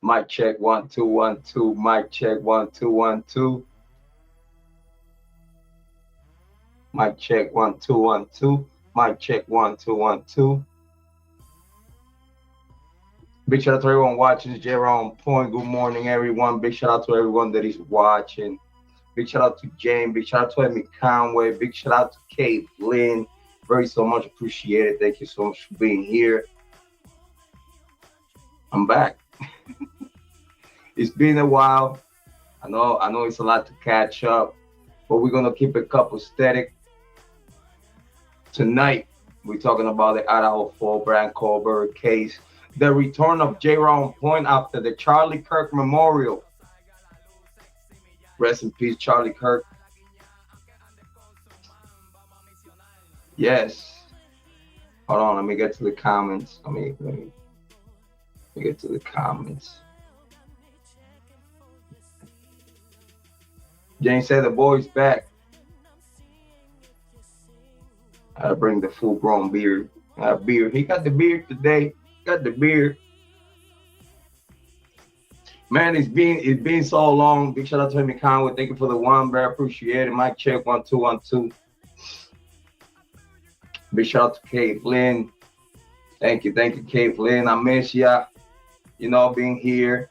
Mic check 1 2 1 2. Mic check 1 2 1 2. Mic check 1 2 1 2. Mic check 1 2 1 2. Big shout out to everyone watching. Jrod Point. Good morning, everyone. Big shout out to everyone that is watching. Big shout out to James. Big shout out to Amy Conway. Big shout out to Kate Lynn. Very so much appreciated. Thank you so much for being here. I'm back. It's been a while. I know it's a lot to catch up, but we're gonna keep it couple static. Tonight, we're talking about the Idaho 4 Bryan Kohberger case, the return of Jrod Point after the Charlie Kirk Memorial. Rest in peace, Charlie Kirk. Yes. Hold on, let me get to the comments. Let me get to the comments. James said the boy's back. I bring the full-grown beard. He got the beard today. Got the beard. Man, it's been so long. Big shout out to Amy Conway. Thank you for the one, bro. Appreciate it. Mic check 1 2 1 2. Big shout out to Kate Lynn. Thank you, Kate Lynn. I miss ya. You know, being here,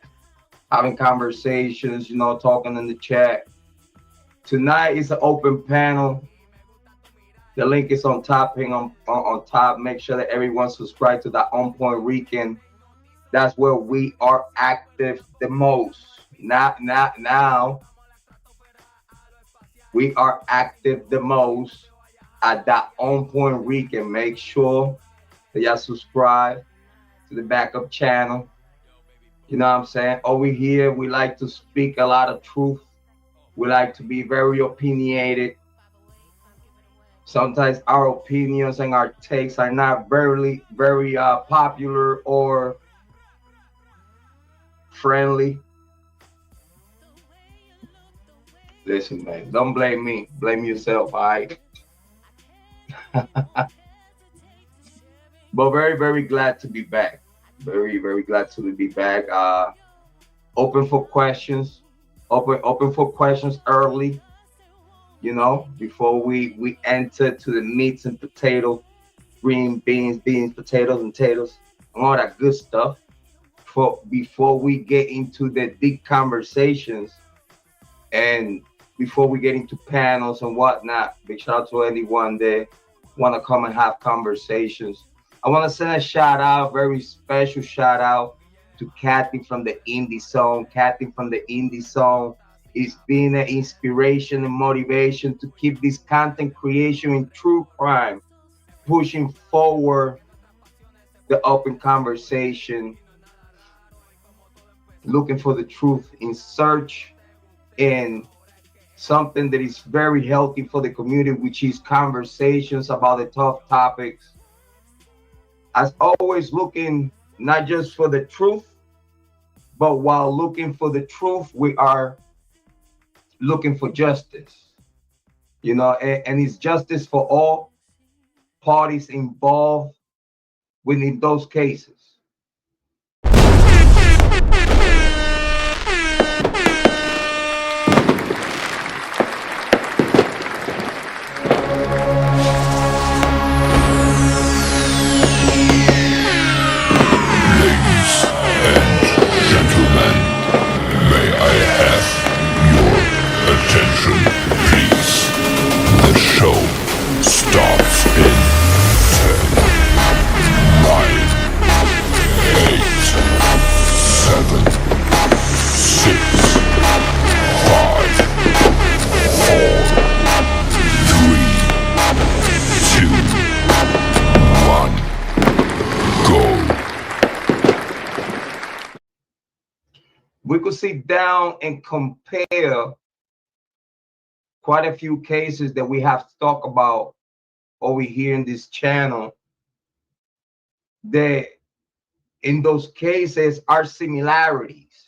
having conversations. You know, talking in the chat. Tonight is an open panel. The link is on top. Hang on top. Make sure that everyone subscribe to the On Point Rican. That's where we are active the most. Now. We are active the most at that On Point Rican. Make sure that y'all subscribe to the backup channel. You know what I'm saying? Over here, we like to speak a lot of truth. We like to be very opinionated. Sometimes our opinions and our takes are not very popular or friendly. Listen, man, don't blame me. Blame yourself, all right? But very glad to be back. Very glad to be back. Open for questions. Open for questions early. You know, before we enter to the meats and potatoes, green beans, potatoes, and taters, and all that good stuff. Before we get into the deep conversations and before we get into panels and whatnot. Big shout out to anyone that want to come and have conversations. I want to send a shout out, very special shout out to Kathy from the Indie Zone. Kathy from the Indie Zone. It's been an inspiration and motivation to keep this content creation in true crime, pushing forward the open conversation, looking for the truth in search and something that is very healthy for the community, which is conversations about the tough topics. As always, looking not just for the truth, but while looking for the truth, we are looking for justice, you know, and it's justice for all parties involved within those cases. We could sit down and compare quite a few cases that we have to talk about over here in this channel. That in those cases are similarities.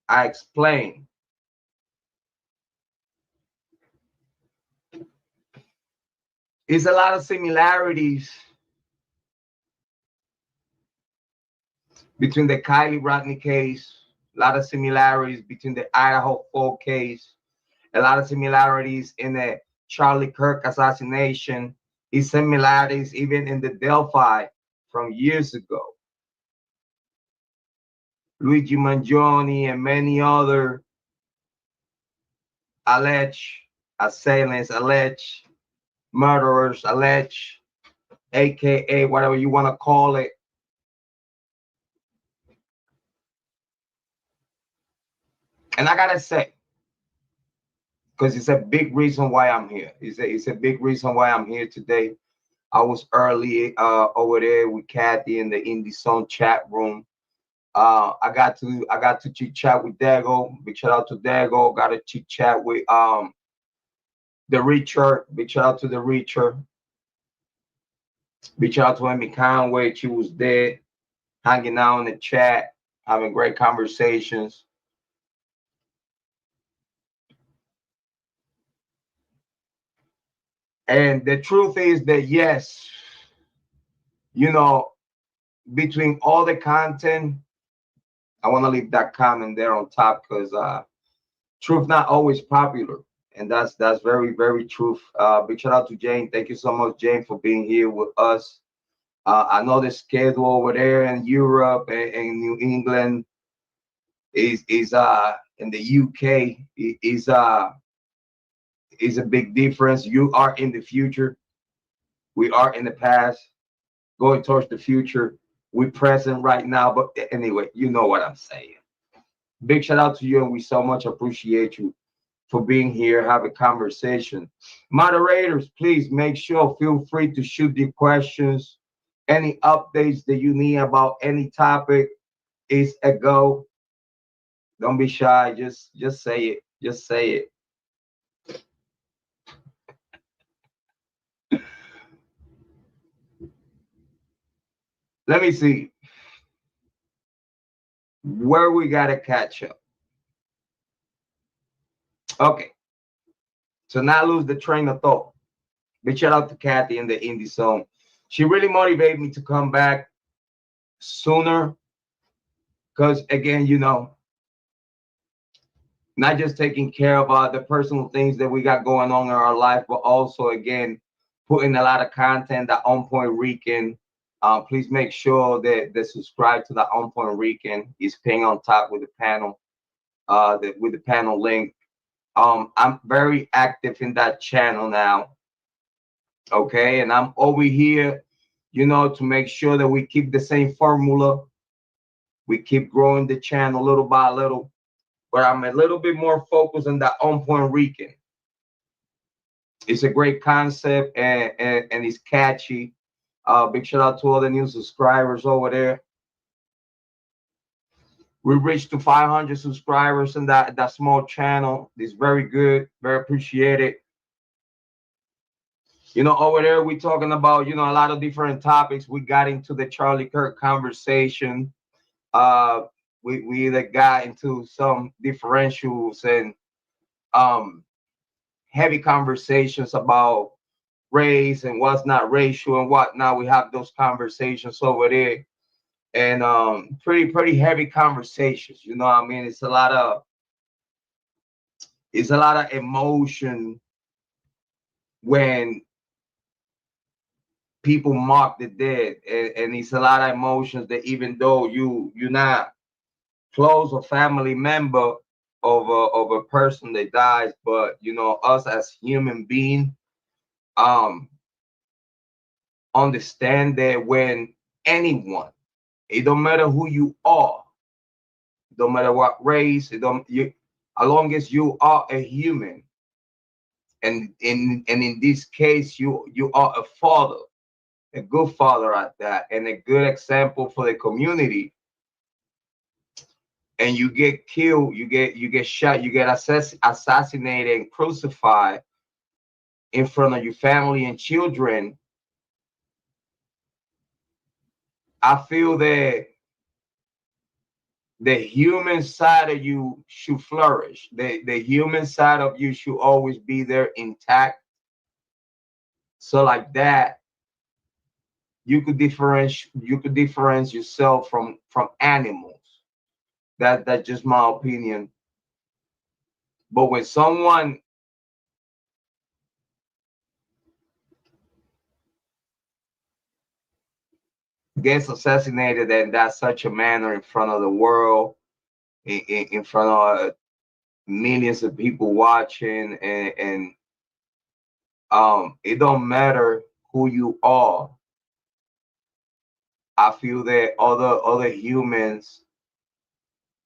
I explain. It's a lot of similarities between the Kiely Rodni case, a lot of similarities between the Idaho Fall case, a lot of similarities in the Charlie Kirk assassination, his similarities even in the Delphi from years ago. Luigi Mangione and many other alleged assailants, alleged murderers, alleged, AKA whatever you want to call it. And I gotta say, because it's a big reason why I'm here. It's a big reason why I'm here today. I was early over there with Kathy in the Indie Zone chat room. I got to chit chat with Dago. Big shout out to Dago. Got to chit chat with the Reacher. Big shout out to the Reacher. Big shout out to Amy Conway. She was there, hanging out in the chat, having great conversations. And the truth is that yes, you know, between all the content, I want to leave that comment there on top because truth not always popular, and that's very very truth. Big shout out to Jane. Thank you so much, Jane, for being here with us. I know the schedule over there in Europe and New England is in the UK is a big difference. You are in the future. We are in the past, going towards the future. We're present right now, but anyway, you know what I'm saying. Big shout out to you, and we so much appreciate you for being here, have a conversation. Moderators, please make sure, feel free to shoot the questions. Any updates that you need about any topic is a go. Don't be shy. Just say it. Just say it. Let me see where we gotta catch up. Okay. So not lose the train of thought. Big shout out to Kathy in the Indie Zone. She really motivated me to come back sooner. Because again, you know, not just taking care of the personal things that we got going on in our life, but also again, putting a lot of content that On Point Rican. Please make sure that subscribe to the On Point Rican. Is ping on top with the panel, with the panel link. I'm very active in that channel now. Okay, and I'm over here, you know, to make sure that we keep the same formula. We keep growing the channel little by little, but I'm a little bit more focused on that On Point Rican. It's a great concept and it's catchy. Big shout out to all the new subscribers over there. We reached to 500 subscribers in that small channel. It's very good, very appreciated. You know, over there we're talking about, you know, a lot of different topics. We got into the Charlie Kirk conversation. We either got into some differentials and heavy conversations about race and what's not racial and whatnot. We have those conversations over there, and pretty heavy conversations. You know what I mean? It's a lot of emotion when people mock the dead, and it's a lot of emotions that even though you're not close or family member of a person that dies, but you know, us as human being understand that when anyone, it don't matter who you are, don't matter what race, it don't you, as long as you are a human, and in this case you are a father, a good father at that, and a good example for the community, and you get killed, you get shot, you get assassinated and crucified in front of your family and children, I feel that the human side of you should flourish. The human side of you should always be there intact. So like that, you could differentiate yourself from animals. That's just my opinion. But when someone gets assassinated in that such a manner in front of the world, in front of millions of people watching, and it don't matter who you are. I feel that other humans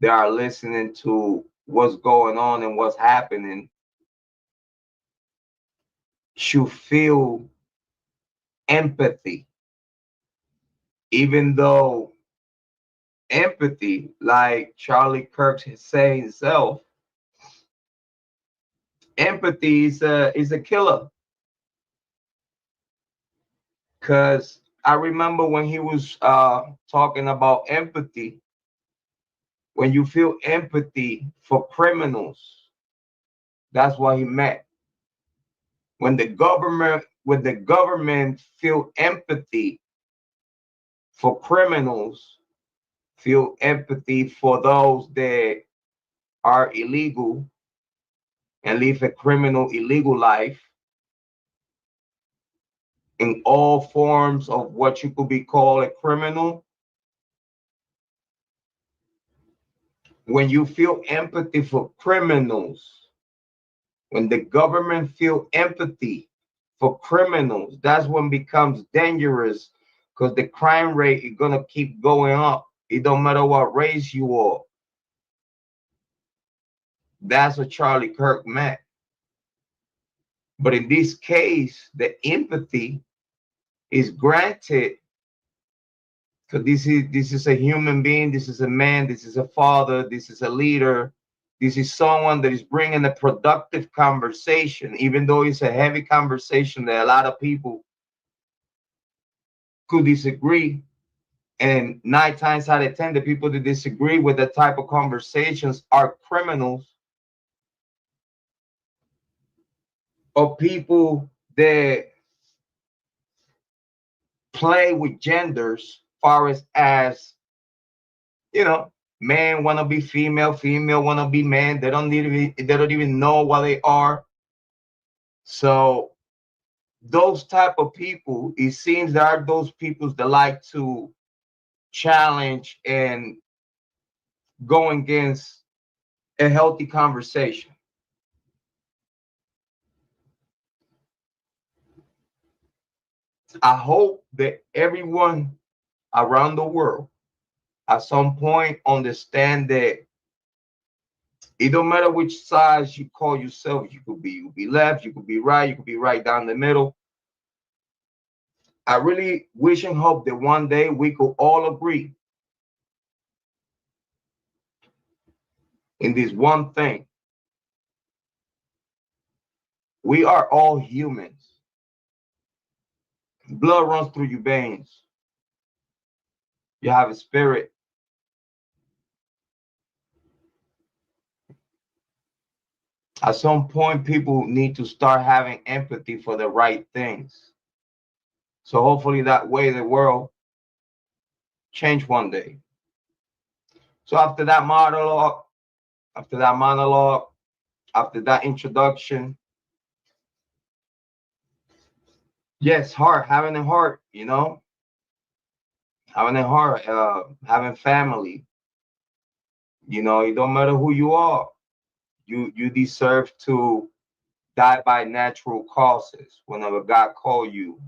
that are listening to what's going on and what's happening should feel empathy, even though empathy, like Charlie Kirk said himself, empathy is a killer. Because I remember when he was talking about empathy, when you feel empathy for criminals, that's what he meant. When the government feel empathy for criminals, feel empathy for those that are illegal and live a criminal illegal life in all forms of what you could be called a criminal. When you feel empathy for criminals, when the government feel empathy for criminals, that's when it becomes dangerous, because the crime rate is gonna keep going up. It don't matter what race you are. That's what Charlie Kirk meant. But in this case, the empathy is granted because this is a human being, this is a man, this is a father, this is a leader, this is someone that is bringing a productive conversation, even though it's a heavy conversation that a lot of people could disagree. And 9 times out of 10, the people that disagree with the type of conversations are criminals or people that play with genders, far as you know, man wanna be female, female wanna be man. They don't even know what they are. So those type of people, it seems there are those people that like to challenge and go against a healthy conversation. I hope that everyone around the world at some point understand that it don't matter which side you call yourself. You could be left, you could be right, you could be right down the middle. I really wish and hope that one day we could all agree in this one thing. We are all humans. Blood runs through your veins. You have a spirit. At some point, people need to start having empathy for the right things. So hopefully that way the world change one day. So after that monologue, after that introduction, yes, heart, having a heart, having a heart, having family. It don't matter who you are. You deserve to die by natural causes whenever God call you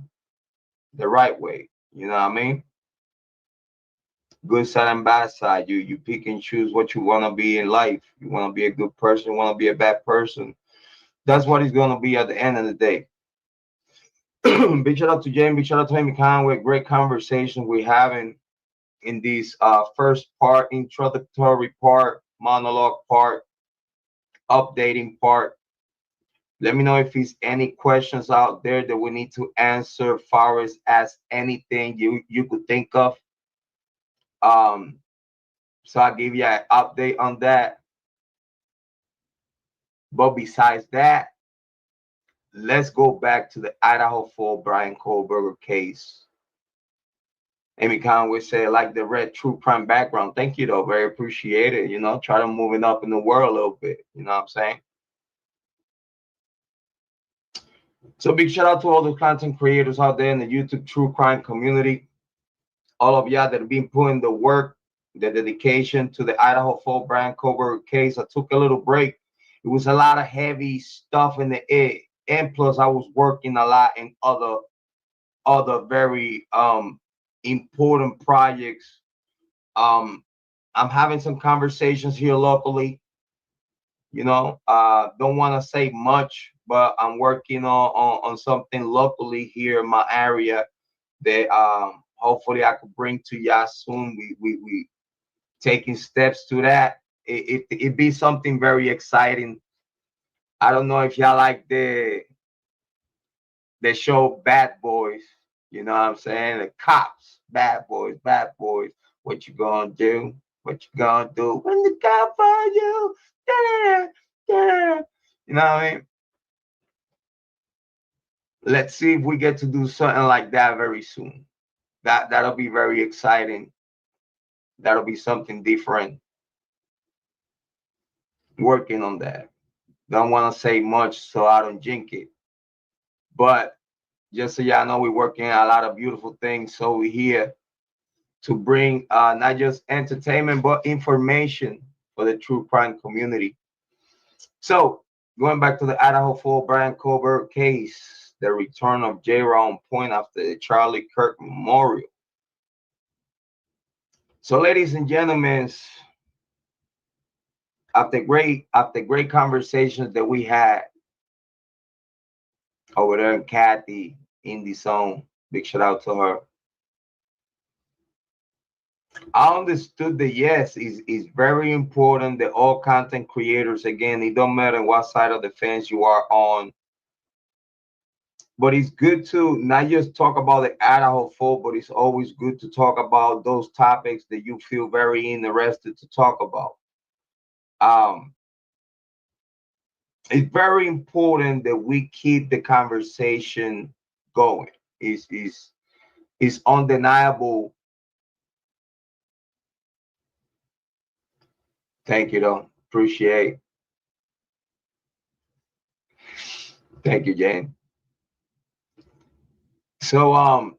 the right way. You know what I mean? Good side and bad side. You pick and choose what you want to be in life. You want to be a good person, you want to be a bad person. That's what it's gonna be at the end of the day. Big shout out to James, big shout out to Amy Conway. Great conversation we're having in this first part, introductory part, monologue part, updating part. Let me know if there's any questions out there that we need to answer. Far as anything you could think of. Um, so I'll give you an update on that. But besides that, let's go back to the Idaho 4 Bryan Kohberger case. Amy Conway said, like the red true crime background. Thank you, though. Very appreciated. You know, try to moving up in the world a little bit. You know what I'm saying? So big shout out to all the content creators out there in the YouTube true crime community. All of y'all that have been putting the work, the dedication to the Idaho Fall Bryan Kohberger case. I took a little break. It was a lot of heavy stuff in the air. And plus I was working a lot in other very important projects. I'm having some conversations here locally. You know, don't want to say much, but I'm working on something locally here in my area that hopefully I could bring to y'all soon. We taking steps to that. It be something very exciting. I don't know if y'all like the show Bad Boys. You know what I'm saying? The cops, bad boys, bad boys. What you gonna do? What you gonna do when the cop find you? Da, da. You know what I mean? Let's see if we get to do something like that very soon. That'll be very exciting. That'll be something different. Working on that. Don't want to say much so I don't jinx it. But just so y'all know, we're working on a lot of beautiful things. So we're here to bring not just entertainment, but information for the true crime community. So going back to the Idaho Fall Bryan Kohberger case, the return of Jrod on point after the Charlie Kirk Memorial. So, ladies and gentlemen, after great conversations that we had over there in Kathy in the zone, big shout out to her. I understood that yes, is very important that all content creators, again, it don't matter what side of the fence you are on, but it's good to not just talk about the Idaho Fall, but it's always good to talk about those topics that you feel very interested to talk about. It's very important that we keep the conversation going. Is undeniable. Thank you, though. Appreciate. Thank you, Jane. So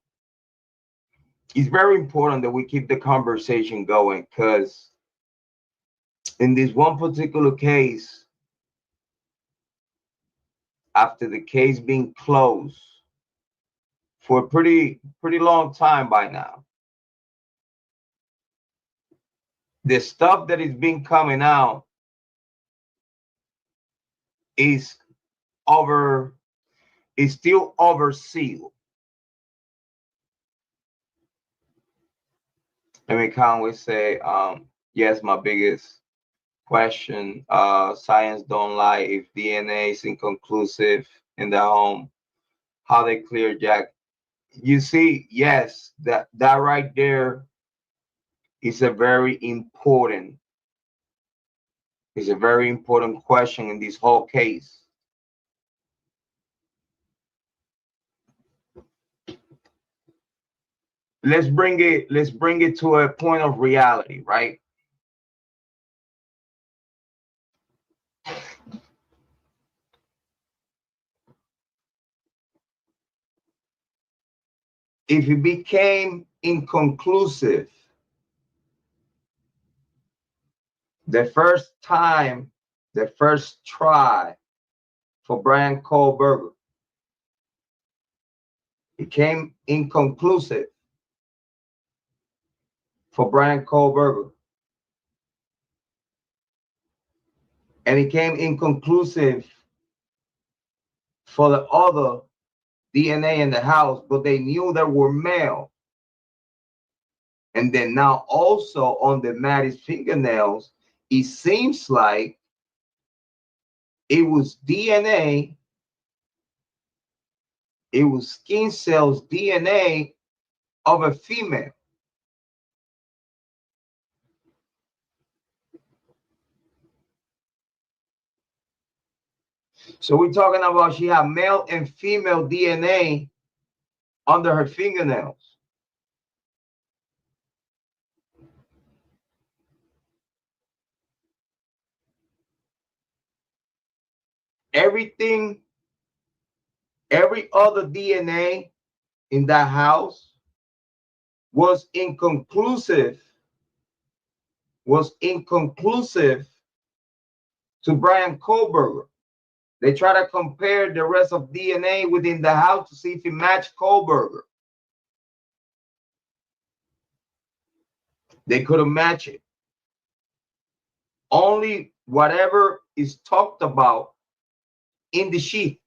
it's very important that we keep the conversation going because in this one particular case, after the case being closed for a pretty long time by now, the stuff that is being coming out is over is still oversealed. Let me Conway say, yes, my biggest question. Science don't lie. If DNA is inconclusive in the home, how they clear Jack? You see, yes, that right there is a very important question in this whole case. Let's bring it to a point of reality, right? If it became inconclusive the first time, the first try for Bryan Kohberger became inconclusive for Bryan Kohberger, and it came inconclusive for the other DNA in the house, but they knew they were male. And then now also on the Maddie's fingernails, it seems like it was DNA, it was skin cells DNA of a female. So we're talking about she had male and female DNA under her fingernails. Everything, every other DNA in that house was inconclusive to Bryan Kohberger. They try to compare the rest of DNA within the house to see if it matched Kohberger. They couldn't match it. Only whatever is talked about in the sheet.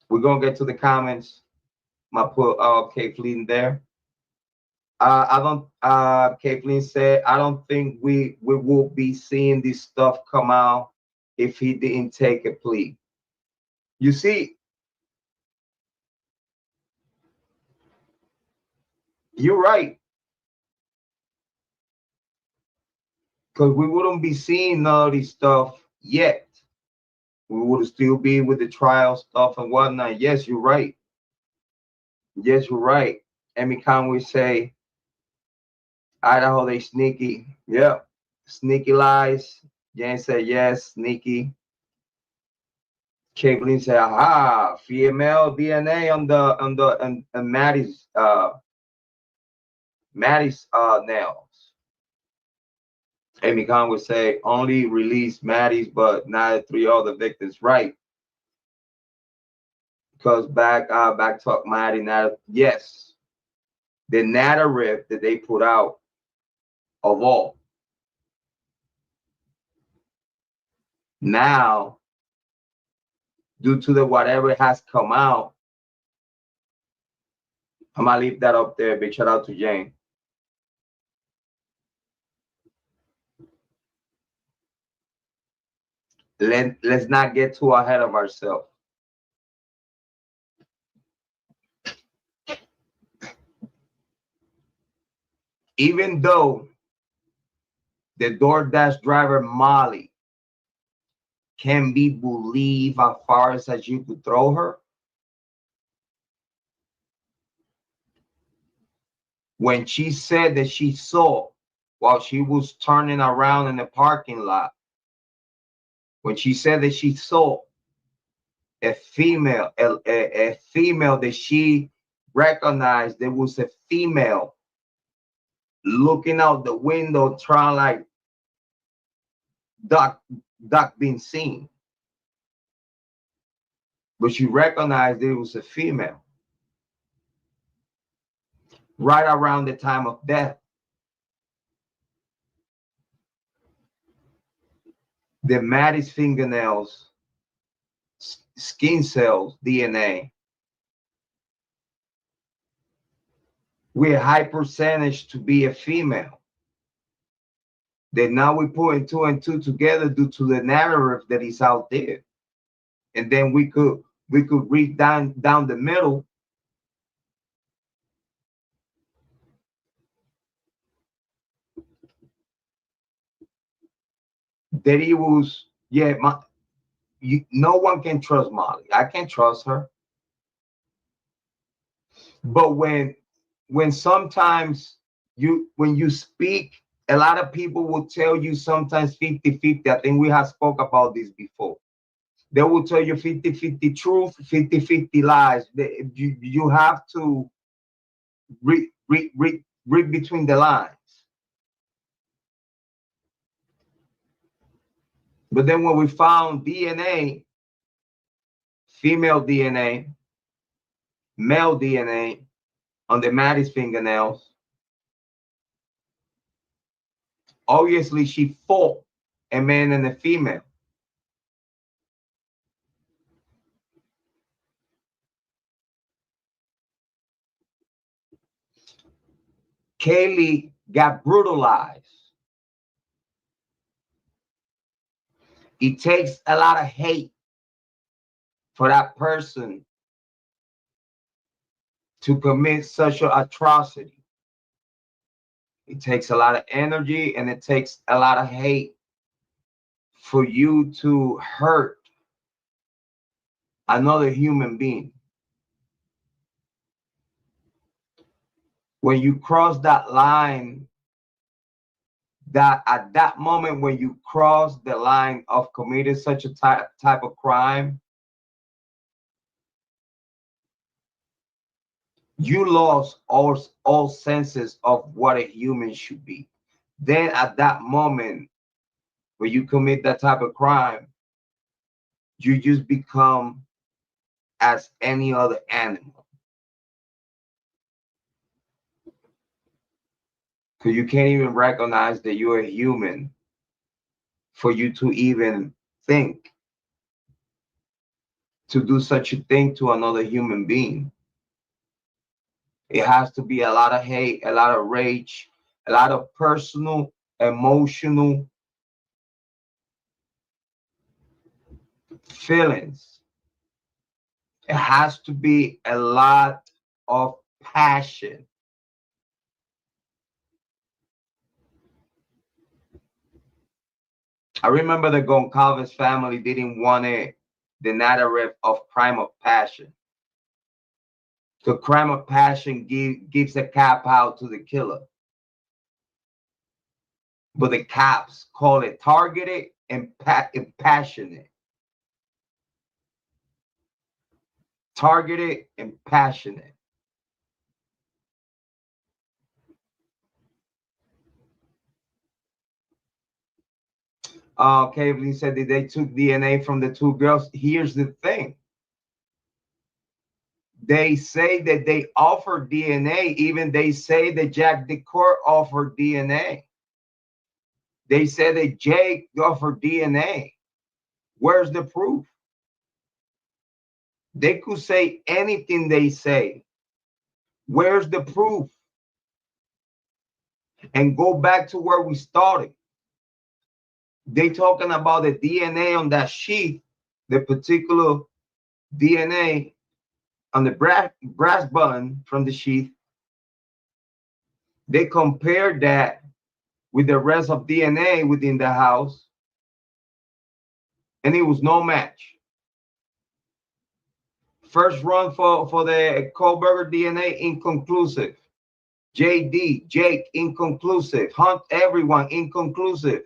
We're gonna get to the comments. My put Kathleen there. I don't. Kathleen said, I don't think we will be seeing this stuff come out if he didn't take a plea. You see, you're right, because we wouldn't be seeing none of this stuff yet. We would still be with the trial stuff and whatnot. Yes, you're right. Yes, you're right. Amy Conway say, Idaho, they sneaky. Yep. Sneaky lies. Jan said, yes, sneaky. Kathleen said, aha, female DNA on Maddie's nails. Amy Conway say, only release Maddie's, but not 3 other victims. Right. Because back talk Maddie now. Yes. The narrative that they put out of all. Now, due to the whatever has come out, I'm gonna leave that up there. Big shout out to Jane. Let's not get too ahead of ourselves. Even though the DoorDash driver Molly can be believed as far as you could throw her, when she said that she saw while she was turning around in the parking lot, when she said that she saw a female that she recognized, there was a female looking out the window trying like duck being seen, but she recognized it was a female right around the time of death. The Maddie's fingernails, skin cells, DNA, with a high percentage to be a female. That now we put 2 and 2 together due to the narrative that is out there, and then we could read down the middle. That it was, yeah, no one can trust Molly. I can't trust her. But when sometimes when you speak, a lot of people will tell you sometimes 50-50. I think we have spoke about this before. They will tell you 50-50 truth, 50-50 lies. You have to read between the lines. But then when we found DNA, female DNA, male DNA on the Maddie's fingernails, obviously she fought a man and a female. Kiely got brutalized. It takes a lot of hate for that person to commit such an atrocity. It takes a lot of energy and it takes a lot of hate for you to hurt another human being. When you cross that line that at that moment when you cross the line of committing such a type of crime, you lost all senses of what a human should be. Then at that moment when you commit that type of crime, you just become as any other animal. Because you can't even recognize that you're a human for you to even think to do such a thing to another human being. It has to be a lot of hate, a lot of rage, a lot of personal, emotional feelings. It has to be a lot of passion. I remember the Goncalves family didn't want the narrative of crime of passion. The crime of passion gives a cap out to the killer. But the cops call it targeted and passionate. Targeted and passionate. Kiely said that they took DNA from the two girls. Here's the thing. They say that they offered DNA. Even they say that Jack Decor offered DNA. They said that Jake offered DNA. Where's the proof? They could say anything they say. Where's the proof? And go back to where we started. They talking about the DNA on that sheath, the particular DNA on the brass button from the sheath. They compared that with the rest of DNA within the house, and it was no match. First run for the Kohberger DNA, inconclusive. JD, Jake, inconclusive. Hunt, everyone, inconclusive.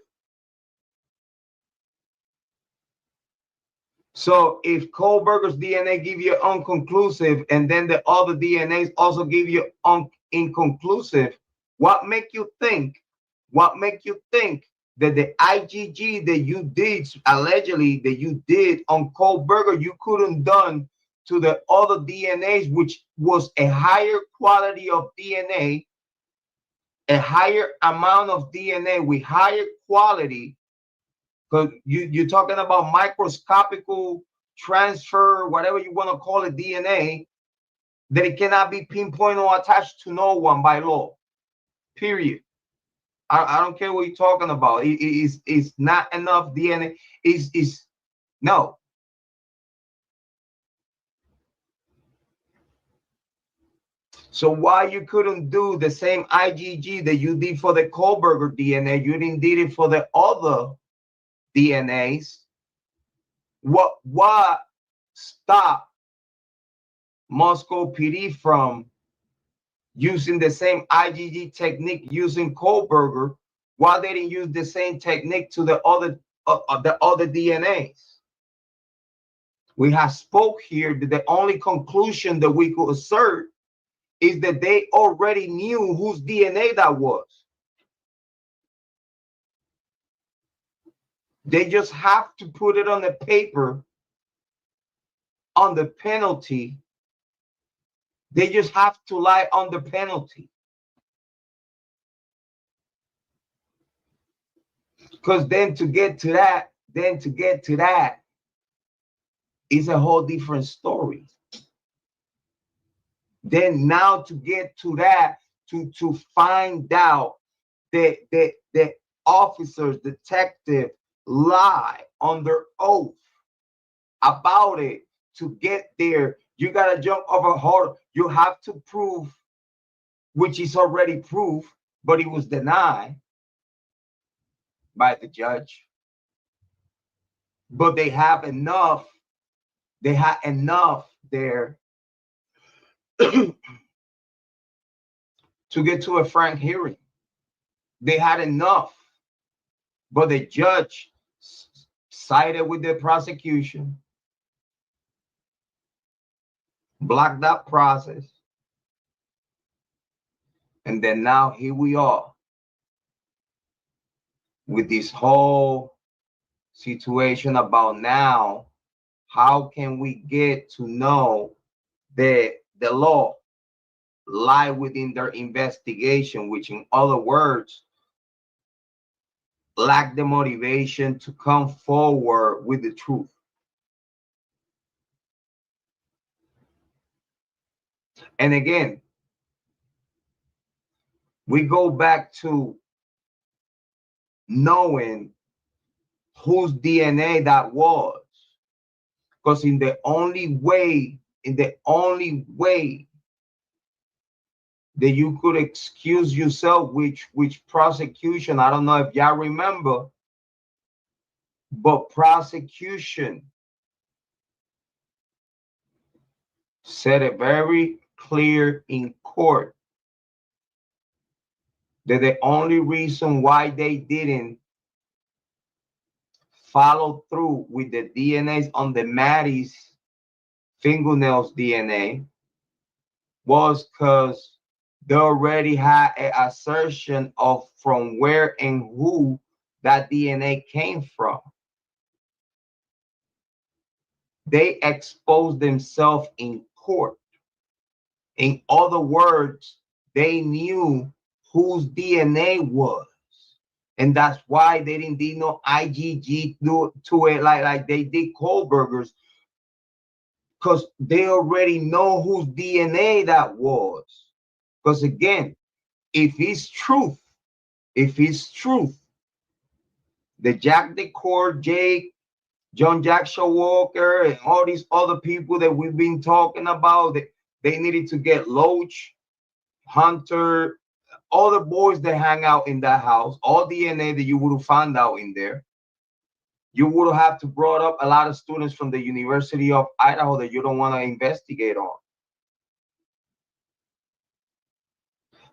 So if Kohberger's DNA give you unconclusive, and then the other DNAs also give you inconclusive, what make you think? What make you think that the IgG that you did allegedly that you did on Kohberger you couldn't done to the other DNAs, which was a higher quality of DNA, a higher amount of DNA with higher quality? Because you're talking about microscopical transfer, whatever you want to call it, DNA, that it cannot be pinpointed or attached to no one by law. Period. I don't care what you're talking about. It's not enough DNA. Is no. So why you couldn't do the same IgG that you did for the Kohberger DNA? You didn't did it for the other DNAs. What stopped Moscow PD from using the same IgG technique using Kohberger? Why they didn't use the same technique to the other DNAs? We have spoke here that the only conclusion that we could assert is that they already knew whose DNA that was. They just have to put it on the paper on the penalty. They just have to lie on the penalty. Because then to get to that is a whole different story. Then now to get to that, to find out that the officers, detective lie on their oath about it, to get there, you gotta jump over hard. You have to prove, which is already proof, but it was denied by the judge. But they have enough. They had enough there to get to a frank hearing. They had enough. But the judge sided with the prosecution, blocked that process, and then now here we are with this whole situation about now, how can we get to know that the law lie within their investigation, which in other words, lack the motivation to come forward with the truth. And again, we go back to knowing whose DNA that was. Because in the only way that you could excuse yourself, which prosecution, I don't know if y'all remember, but prosecution said it very clear in court that the only reason why they didn't follow through with the DNAs on the Maddie's fingernails DNA was because they already had an assertion of from where and who that DNA came from. They exposed themselves in court. In other words, they knew whose DNA was. And that's why they didn't do no IgG to it like they did Kohberger's, because they already know whose DNA that was. Because again, if it's truth, the Jack DeCourt, Jake, John Jack Showalker, and all these other people that we've been talking about, they needed to get Loach, Hunter, all the boys that hang out in that house, all DNA that you would have found out in there. You would have to brought up a lot of students from the University of Idaho that you don't want to investigate on.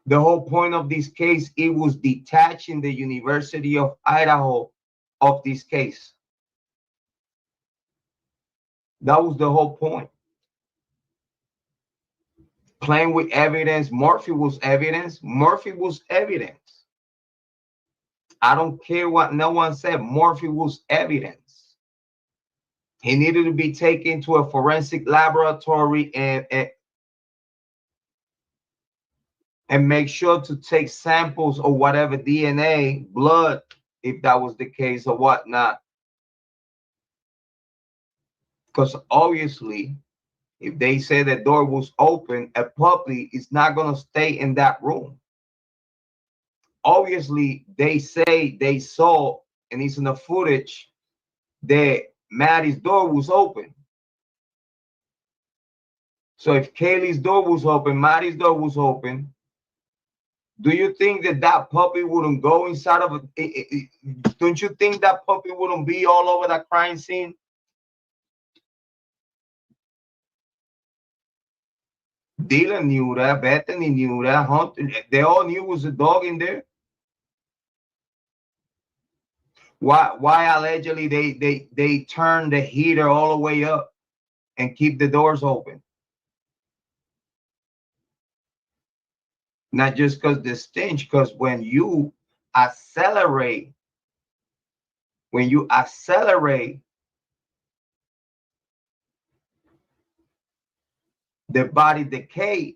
The whole point of this case, it was detaching the University of Idaho of this case. That was the whole point. Playing with evidence. Murphy was evidence. I don't care what no one said. Murphy was evidence. He needed to be taken to a forensic laboratory and make sure to take samples or whatever DNA, blood, if that was the case or whatnot. Because obviously, if they say the door was open, a puppy is not going to stay in that room. Obviously, they say they saw, and it's in the footage, that Maddie's door was open. So if Kaylee's door was open, Maddie's door was open, do you think that puppy wouldn't go inside of it? Don't you think that puppy wouldn't be all over that crime scene? Dylan knew that, Bethany knew that, Hunter, they all knew it was a dog in there. Why allegedly they turn the heater all the way up and keep the doors open? Not just because the stench, because when you accelerate, the body decay,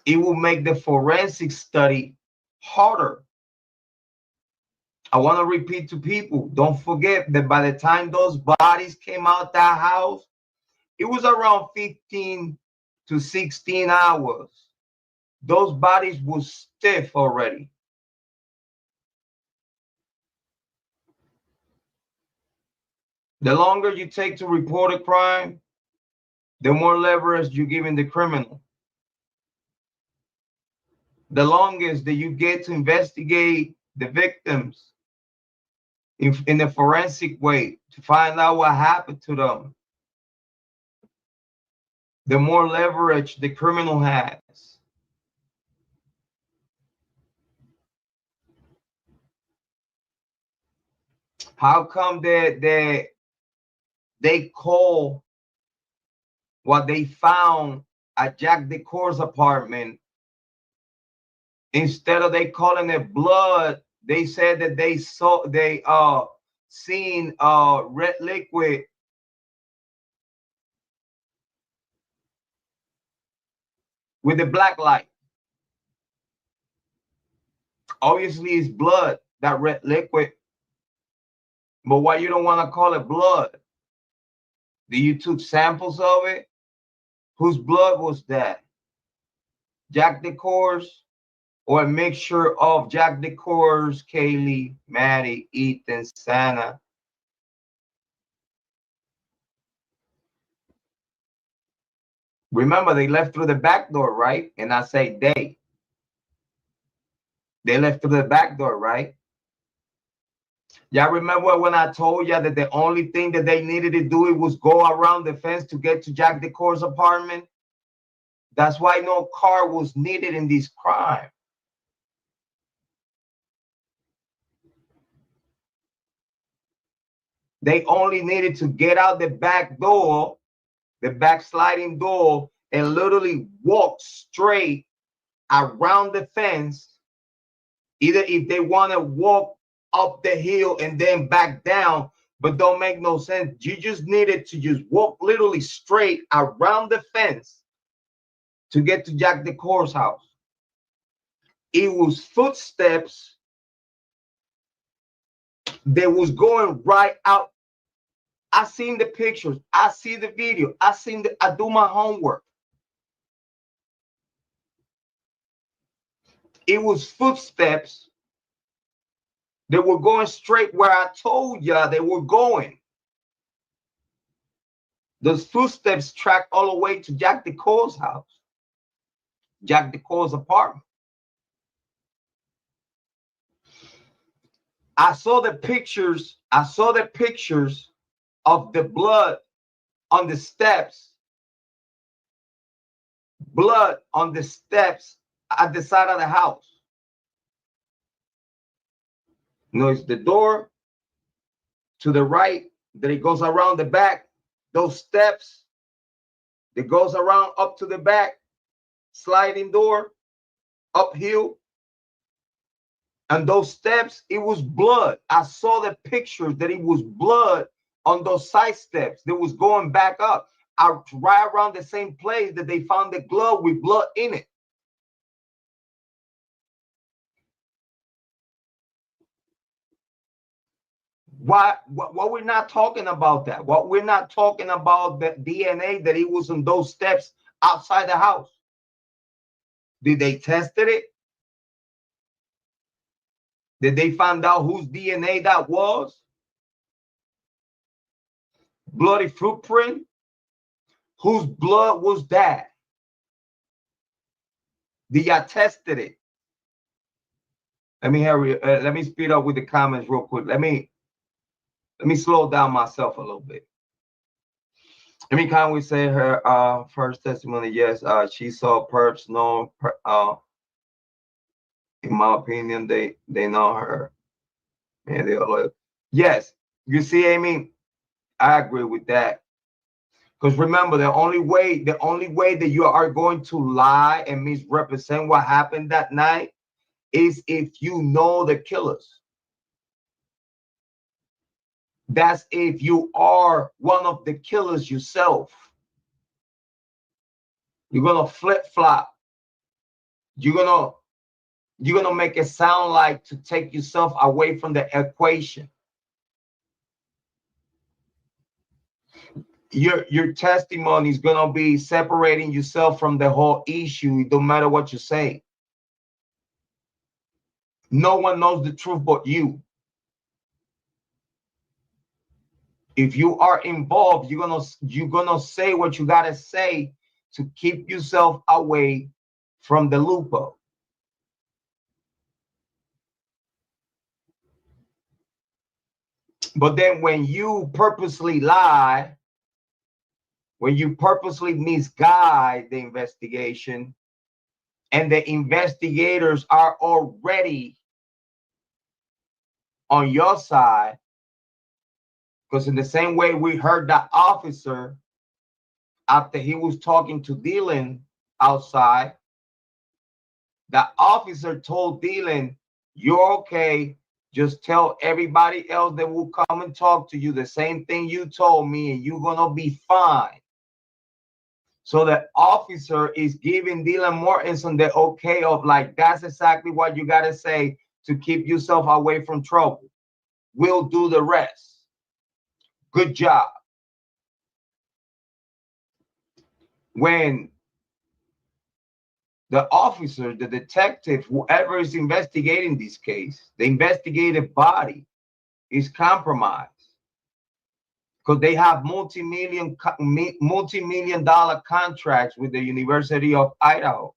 it will make the forensic study harder. I want to repeat to people, don't forget that by the time those bodies came out that house, it was around 15 to 16 hours. Those bodies were stiff already. The longer you take to report a crime, the more leverage you give in the criminal. The longest that you get to investigate the victims in a forensic way to find out what happened to them, the more leverage the criminal has. How come they call what they found at Jack Decor's apartment, instead of they calling it blood, they said that they seen red liquid with the black light. Obviously, it's blood, that red liquid. But why you don't want to call it blood? Do you took samples of it? Whose blood was that? Jack Decor's, or a mixture of Jack Decor's, Kiely, Maddie, Ethan, Santa? Remember, they left through the back door, right? And I say they. They left through the back door, right? Y'all remember when I told you that the only thing that they needed to do it was go around the fence to get to Jack Decor's apartment? That's why no car was needed in this crime. They only needed to get out the back door, the back sliding door, and literally walk straight around the fence. Either if they want to walk up the hill and then back down, but don't make no sense. You just needed to just walk literally straight around the fence to get to Jack Decor's house. It was footsteps that was going right out. I seen the pictures. I see the video. I do my homework. It was footsteps that were going straight where I told you they were going. Those footsteps tracked all the way to Jack Decor's house, Jack Decor's apartment. I saw the pictures. I saw the pictures of the blood on the steps. Blood on the steps at the side of the house. No, it's the door to the right that it goes around the back. Those steps that goes around up to the back, sliding door, uphill. And those steps, it was blood. I saw the pictures that it was blood on those side steps that was going back up. Right around the same place that they found the glove with blood in it. What we're not talking about that. What we're not talking about the DNA that it was on those steps outside the house. Did they tested it? Did they find out whose DNA that was? Bloody footprint? Whose blood was that? Did y'all tested it? Let me hurry. Let me speed up with the comments real quick. Let me slow down myself a little bit. Let me kindly say her first testimony. Yes, she saw perps. No, in my opinion, they know her. And they all like, yes. You see, Amy, I agree with that. Because remember, the only way that you are going to lie and misrepresent what happened that night is if you know the killers. That's if you are one of the killers yourself. You're gonna flip-flop. You're gonna make it sound like to take yourself away from the equation. Your testimony is gonna be separating yourself from the whole issue. It don't matter what you say. No one knows the truth but you. If you are involved, you're gonna say what you gotta say to keep yourself away from the loophole. But then when you purposely lie, when you purposely misguide the investigation, and the investigators are already on your side, Because in the same way we heard that officer after he was talking to Dylan outside, the officer told Dylan, "You're okay. Just tell everybody else that will come and talk to you the same thing you told me, and you're gonna be fine." So the officer is giving Dylan Mortensen the okay of like, that's exactly what you gotta say to keep yourself away from trouble. We'll do the rest. Good job. When the officer, the detective, whoever is investigating this case, the investigative body is compromised because they have multi-million dollar contracts with the University of Idaho.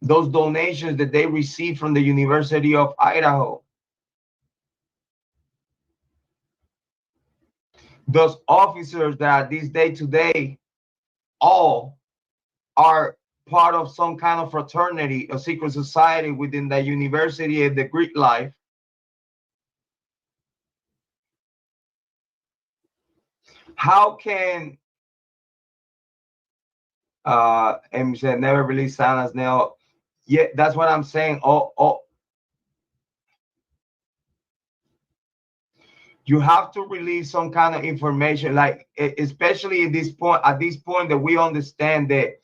Those donations that they receive from the University of Idaho. Those officers that this day to day all are part of some kind of fraternity, a secret society within the university and the Greek life. How can and said never release Santa's nail? Yeah, that's what I'm saying. You have to release some kind of information, like especially at this point that we understand that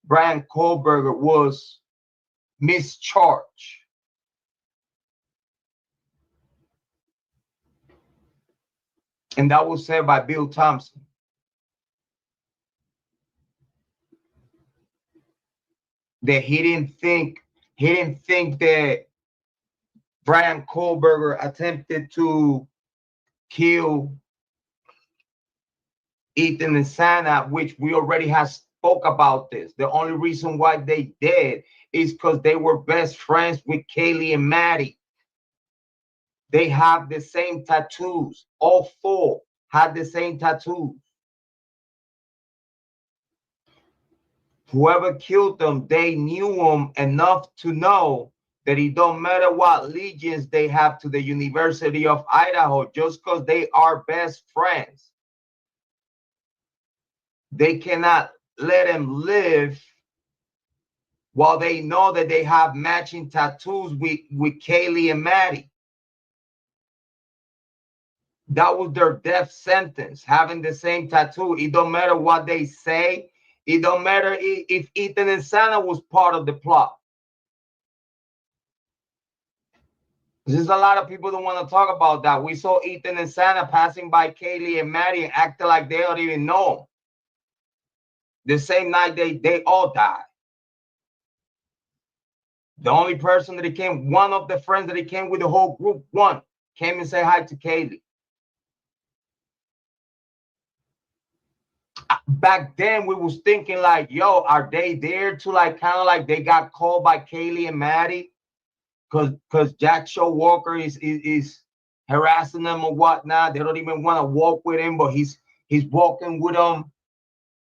Bryan Kohberger was mischarged. And that was said by Bill Thompson. That he didn't think that Bryan Kohberger attempted to kill Ethan and Santa, which we already have spoke about this. The only reason why they did is because they were best friends with Kiely and Maddie. They have the same tattoos. All four had the same tattoos. Whoever killed them, they knew them enough to know that it don't matter what allegiance they have to the University of Idaho, just because they are best friends. They cannot let them live while they know that they have matching tattoos with Kiely and Maddie. That was their death sentence, having the same tattoo. It don't matter what they say. It don't matter if Ethan and Santa was part of the plot. There's a lot of people that want to talk about that. We saw Ethan and Santa passing by Kiely and Maddie and acting like they don't even know them. The same night they all died. The only person that came, one of the friends that came with the whole group, one came and say hi to Kiely. Back then we was thinking like, yo, are they there to like kind of like they got called by Kiely and Maddie because Jack Showalker is harassing them or whatnot. They don't even want to walk with him, but he's walking with them,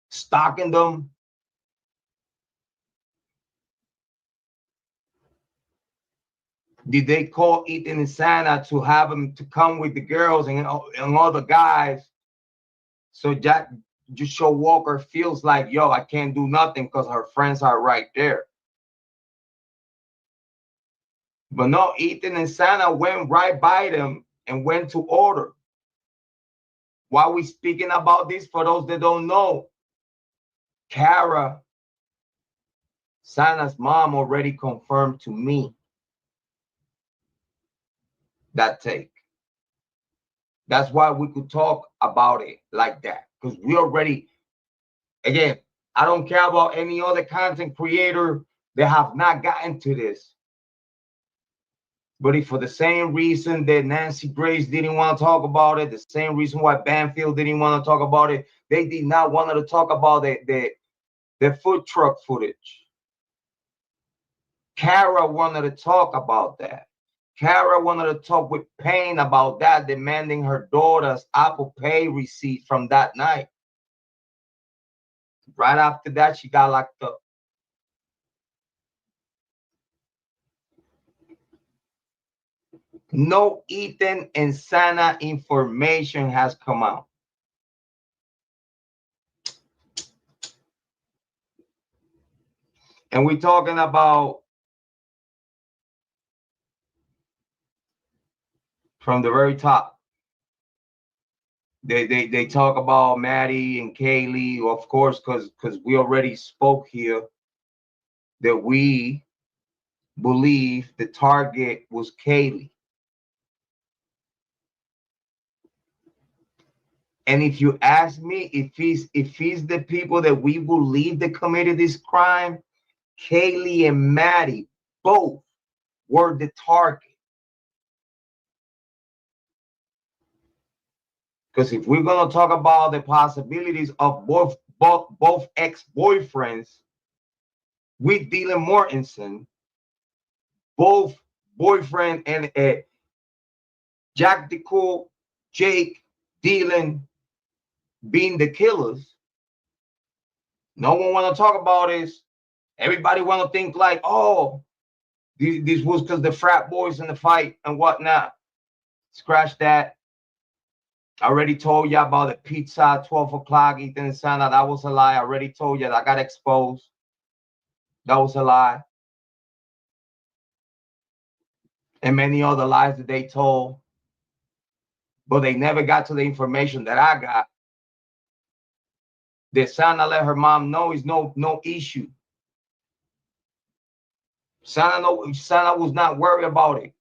stalking them. Did they call Ethan and Santa to have him to come with the girls and all the guys? So Jack Showalker feels like, yo, I can't do nothing because her friends are right there. But no, Ethan and Santa went right by them and went to order. Why we speaking about this? For those that don't know, Kara, Santa's mom, already confirmed to me that take. That's why we could talk about it like that, because we already, again, I don't care about any other content creator that have not gotten to this. But if for the same reason that Nancy Grace didn't want to talk about it, the same reason why Banfield didn't want to talk about it, they did not want to talk about the food truck footage. Kara wanted to talk about that. Kara wanted to talk with Payne about that, demanding her daughter's Apple Pay receipt from that night. Right after that, she got locked up. No Ethan and Sana information has come out. And we're talking about from the very top. They talk about Maddie and Kiely, of course, because we already spoke here that we believe the target was Kiely. And if you ask me if he's the people that we believe that committed this crime, Kiely and Maddie both were the target. Because if we're gonna talk about the possibilities of both ex-boyfriends, with Dylan Mortensen, both boyfriend and Jack the Cool, Jake, Dylan being the killers, no one want to talk about this. Everybody want to think like, oh, this was because the frat boys in the fight and whatnot. Scratch that. I already told you about the pizza at 12 o'clock, Ethan and Sana. That was a lie. I already told you that I got exposed. That was a lie. And many other lies that they told. But they never got to the information that I got. That Sana let her mom know is no issue. Sana was not worried about it.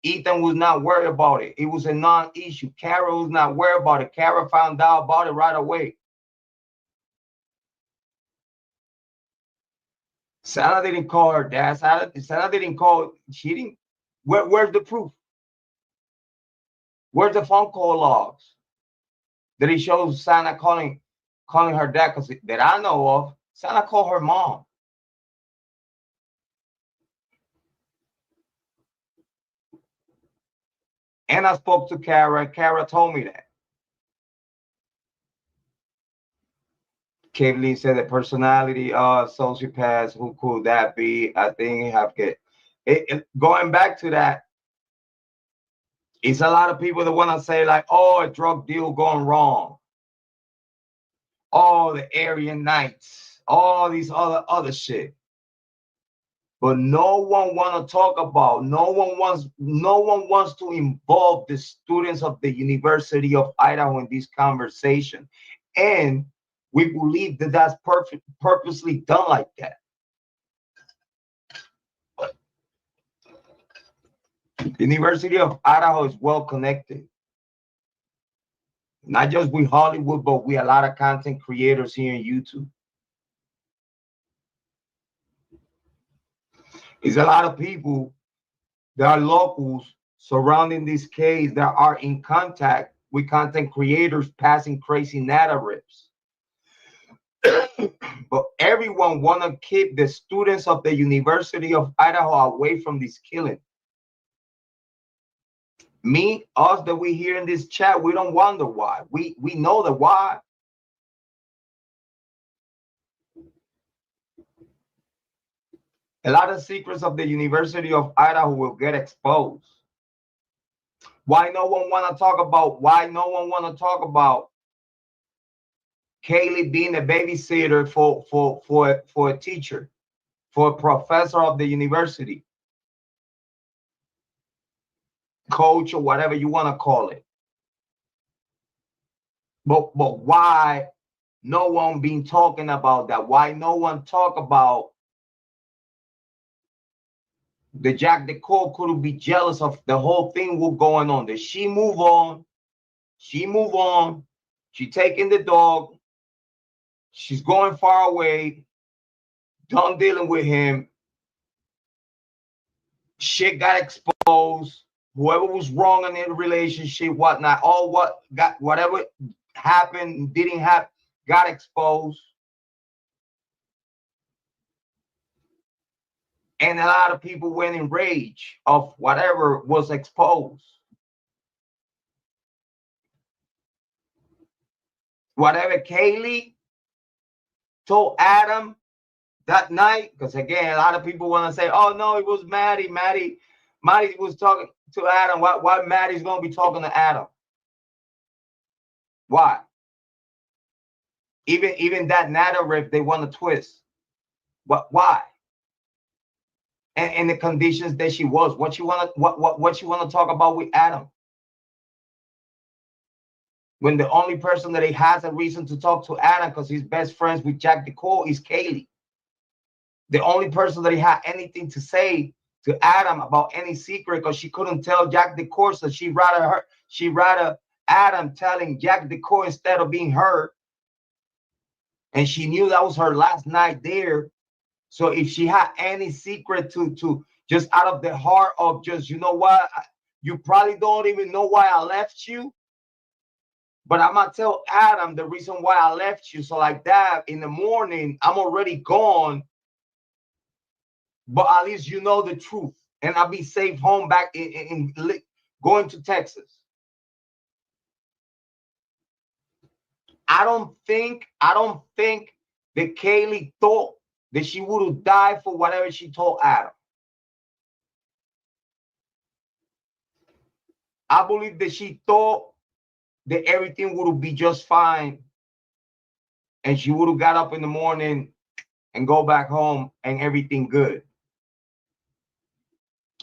Ethan was not worried about it. It was a non-issue. Kara was not worried about it. Kara found out about it right away. Sana didn't call her dad. Sana didn't call. She didn't. Where's the proof? Where's the phone call logs that it shows Sana calling her dad? Because that I know of, Sana called her mom. And I spoke to Kara, and Kara told me that. Kiely said the personality of sociopaths. Who could that be? I think have get it. Going back to that, it's a lot of people that want to say like, oh, a drug deal gone wrong. All the Aryan Nights, all these other shit. But no one want to talk about. No one wants to involve the students of the University of Idaho in this conversation, and we believe that that's purposely done like that. The University of Idaho is well connected, not just with Hollywood, but with a lot of content creators here in YouTube. It's a lot of people that are locals surrounding this case that are in contact with content creators passing crazy narratives. But everyone want to keep the students of the University of Idaho away from this killing. Us that we hear in this chat, we don't wonder why. We know the why. A lot of secrets of the University of Idaho will get exposed. Why no one want to talk about? Why no one want to talk about Kiely being a babysitter for a teacher, for a professor of the university, coach, or whatever you want to call it. But why no one been talking about that? Why no one talk about the Jack the Cole couldn't be jealous of the whole thing was going on? That she move on. She move on. She taking the dog. She's going far away. Done dealing with him. Shit got exposed. Whoever was wrong in the relationship, whatnot, whatever happened, didn't happen, got exposed. And a lot of people went in rage of whatever was exposed. Whatever Kiely told Adam that night, because again, a lot of people want to say, oh no, it was Maddie Maddie was talking to Adam. Why Maddie's gonna be talking to Adam? Why? Even that narrative they want to twist. Why? And the conditions that she was. What you wanna talk about with Adam? When the only person that he has a reason to talk to Adam because he's best friends with Jack Decor is Kiely. The only person that he had anything to say to Adam about any secret because she couldn't tell Jack Decor, so she rather Adam telling Jack Decor instead of being her. And she knew that was her last night there. So if she had any secret to just out of the heart of just, you know what, you probably don't even know why I left you. But I'm gonna tell Adam the reason why I left you. So like that in the morning, I'm already gone. But at least you know the truth. And I'll be safe home back in going to Texas. I don't think that Kiely thought that she would have died for whatever she told Adam. I believe that she thought that everything would be just fine. And she would have got up in the morning and go back home and everything good.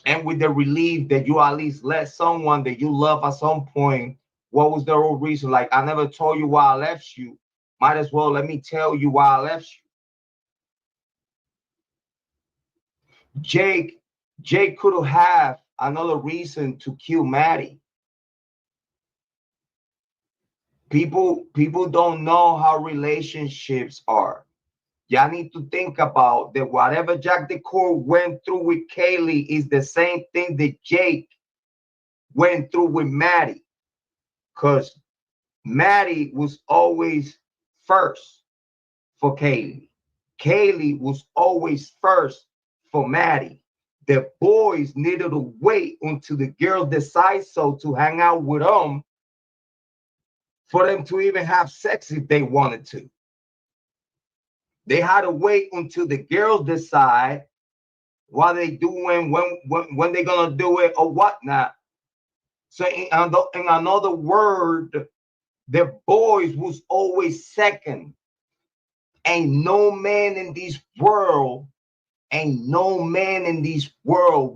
And with the relief that you at least let someone that you love at some point, what was the real reason? Like, I never told you why I left you. Might as well let me tell you why I left you. Jake could have another reason to kill Maddie. People don't know how relationships are. Y'all need to think about that. Whatever Jack Decor went through with Kiely is the same thing that Jake went through with Maddie. Because Maddie was always first for Kiely. Kiely was always first for Maddie. The boys needed to wait until the girls decide so to hang out with them for them to even have sex if they wanted to. They had to wait until the girls decide what they doing, when they're gonna do it or whatnot. So in another word, the boys was always second. Ain't no man in this world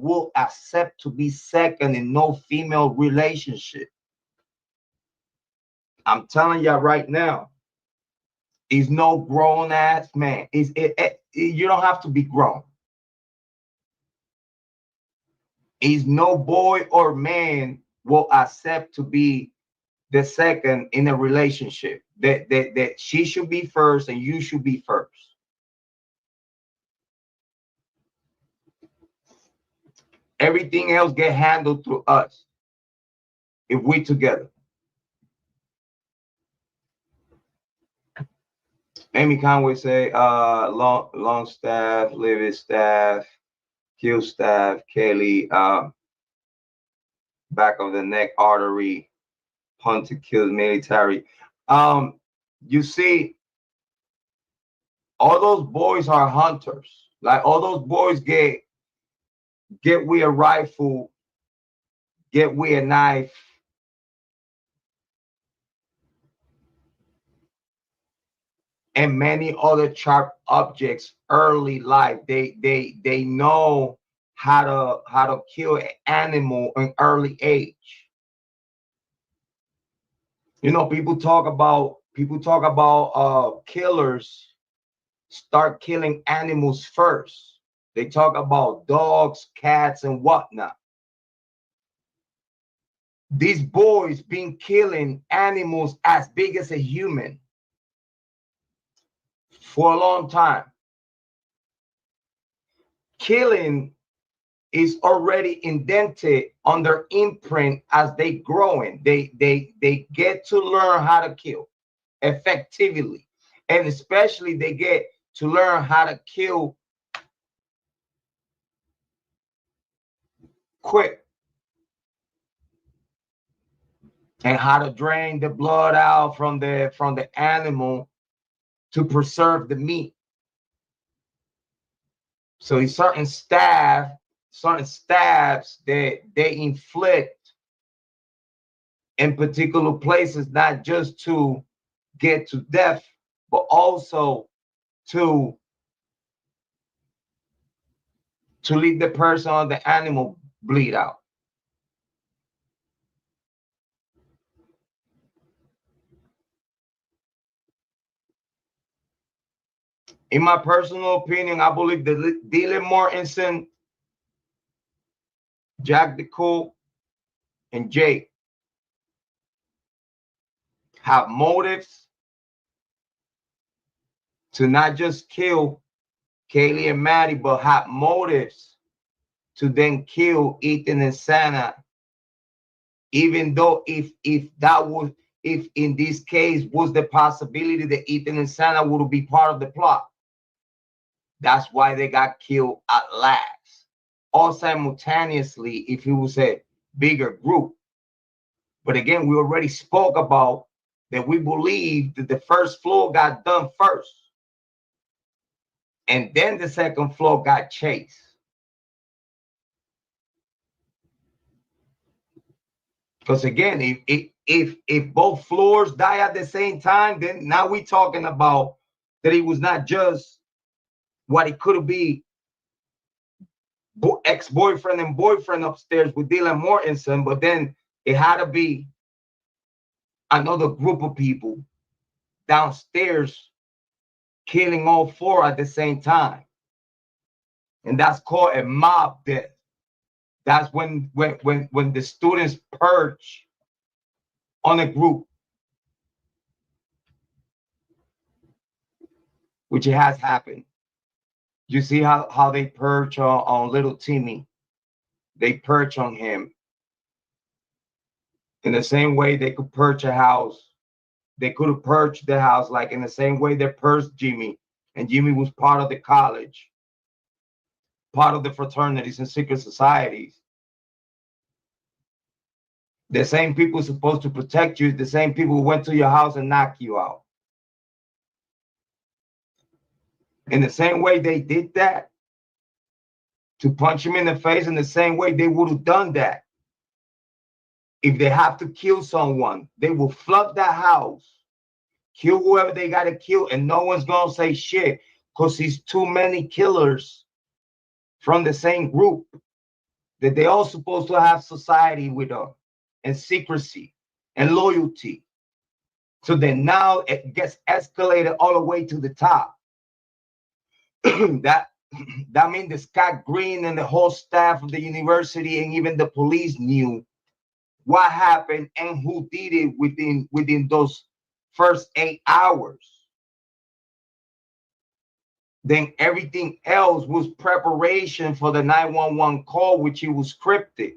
will accept to be second in no female relationship. I'm telling y'all right now, he's no grown ass man. You don't have to be grown. He's no boy or man will accept to be the second in a relationship. That she should be first and you should be first. Everything else get handled through us if we together. Amy Conway say, long staff, livid staff, kill staff, Kiely, back of the neck artery, hunter kills military. You see, all those boys are hunters. Like all those boys get with a rifle, get with a knife. And many other sharp objects early life. They know how to kill an animal in early age. You know, people talk about killers start killing animals first. They talk about dogs, cats, and whatnot. These boys been killing animals as big as a human for a long time. Killing is already indented on their imprint as they growing. They get to learn how to kill effectively, and especially they get to learn how to kill quick and how to drain the blood out from the animal to preserve the meat. So certain staff certain stabs that they inflict in particular places, not just to get to death, but also to leave the person or the animal bleed out. In my personal opinion, I believe that Dylan Mortensen, Jack DeCool, and Jake have motives to not just kill Kiely and Maddie, but have motives to then kill Ethan and Santa. Even though if in this case was the possibility that Ethan and Santa would be part of the plot. That's why they got killed at last. All simultaneously, if it was a bigger group. But again, we already spoke about that we believe that the first floor got done first. And then the second floor got chased. Because again, if both floors die at the same time, then now we're talking about that it was not just what it could be ex-boyfriend and boyfriend upstairs with Dylan Mortensen, but then it had to be another group of people downstairs killing all four at the same time. And that's called a mob death. That's when the students purge on a group, which it has happened. You see how they purge on little Timmy. They purge on him. In the same way they could purge a house. They could have purged the house, like in the same way they purged Jimmy. And Jimmy was part of the college, part of the fraternities and secret societies. The same people supposed to protect you, the same people who went to your house and knocked you out. In the same way they did that to punch him in the face, in the same way they would have done that. If they have to kill someone, they will flood that house, kill whoever they got to kill, and no one's going to say shit because it's too many killers from the same group that they all supposed to have society with them and secrecy and loyalty. So then now it gets escalated all the way to the top. that means that Scott Green and the whole staff of the university and even the police knew what happened and who did it within those first 8 hours. Then everything else was preparation for the 911 call, which it was scripted.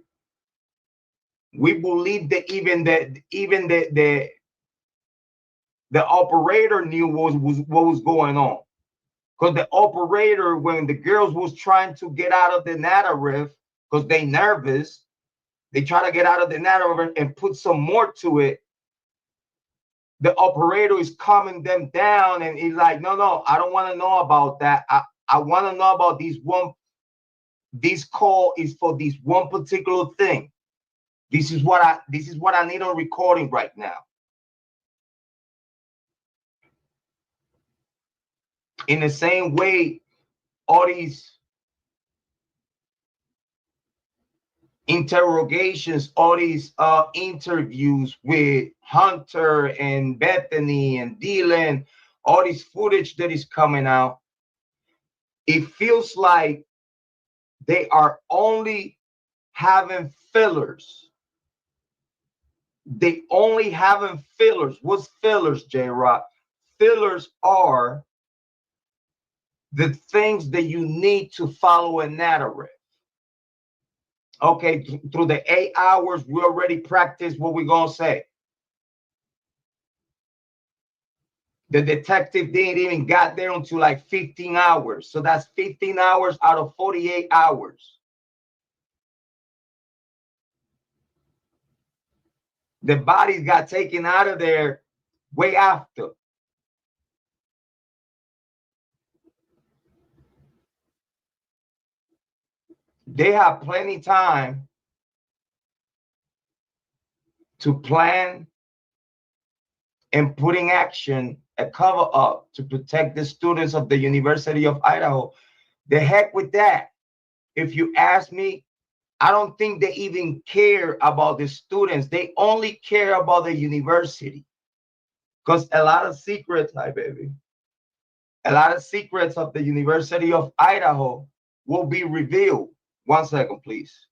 We believe that even the operator knew what was going on. Because the operator, when the girls was trying to get out of the narrative, because they nervous, they try to get out of the narrative and put some more to it. The operator is calming them down and he's like, no, I don't want to know about that. I want to know about this call is for this one particular thing. This is what I need on recording right now. In the same way, all these interrogations, all these interviews with Hunter and Bethany and Dylan, all this footage that is coming out, it feels like they are only having fillers. They only having fillers. What's fillers, Jrod? Fillers are the things that you need to follow a narrative. Okay, through the 8 hours, we already practiced what we're going to say. The detective didn't even got there until like 15 hours. So that's 15 hours out of 48 hours. The bodies got taken out of there way after. They have plenty time to plan and put in action a cover up to protect the students of the University of Idaho. The heck with that. If you ask me, I don't think they even care about the students. They only care about the university. Because a lot of secrets, hi baby, a lot of secrets of the University of Idaho will be revealed. 1 second, please.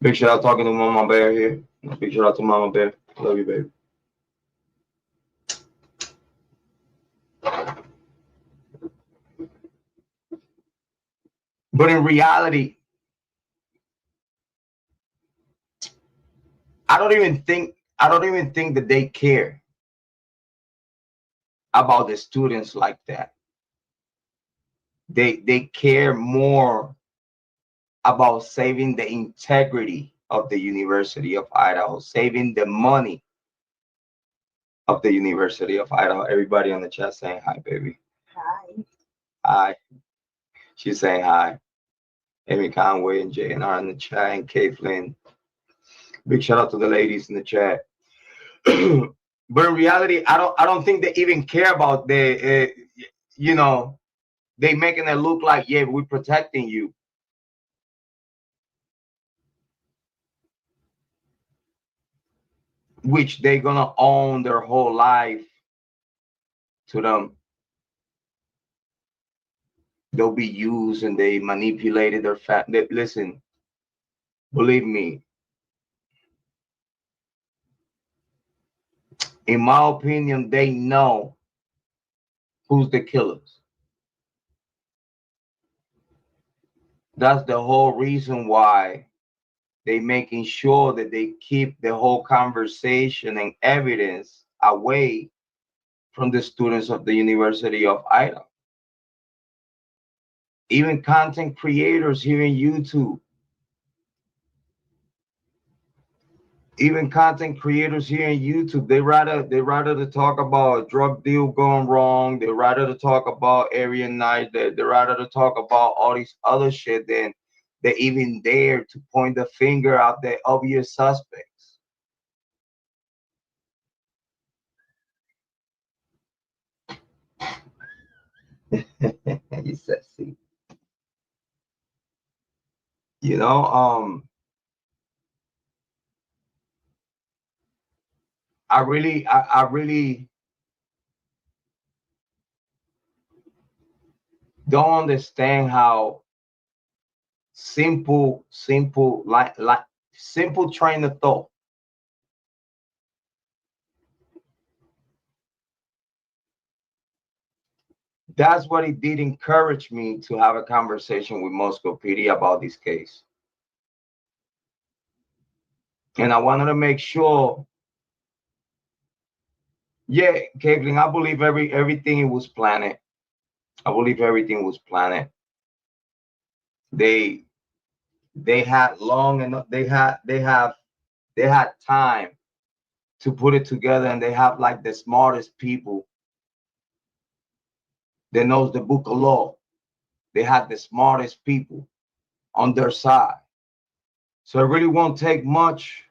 Big shout out talking to Mama Bear here. Big shout out to Mama Bear. Love you, baby. But in reality, I don't even think that they care about the students like that. They care more about saving the integrity of the University of Idaho, saving the money of the University of Idaho. Everybody on the chat saying hi, baby. Hi. Hi. She's saying hi. Amy Conway and JNR in the chat and Caitlin. Big shout out to the ladies in the chat. But in reality, I don't think they even care about you know, they making it look like, yeah, we're protecting you. Which they're gonna own their whole life to them. They'll be used and they manipulated their listen, believe me, in my opinion, they know who's the killers. That's the whole reason why they making sure that they keep the whole conversation and evidence away from the students of the University of Idaho. Even content creators here in YouTube, they rather to talk about a drug deal going wrong. They rather to talk about Area Night. They rather to talk about all these other shit than they even dare to point the finger at the obvious suspects. You sexy. You know, I really don't understand how simple like simple train of thought. That's what it did encourage me to have a conversation with Moscow PD about this case. And I wanted to make sure, yeah, Caitlin, I believe everything was planned. I believe everything was planned. They they had long enough, they had time to put it together, and they have like the smartest people that knows the book of law. They had the smartest people on their side. So it really won't take much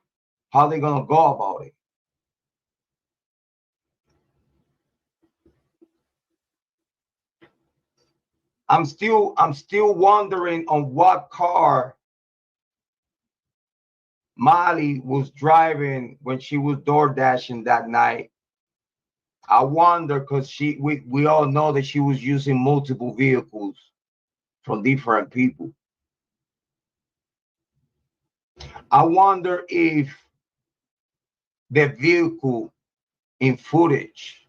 how they're gonna go about it. I'm still wondering on what car Molly was driving when she was door dashing that night. I wonder because we all know that she was using multiple vehicles from different people. I wonder if the vehicle in footage,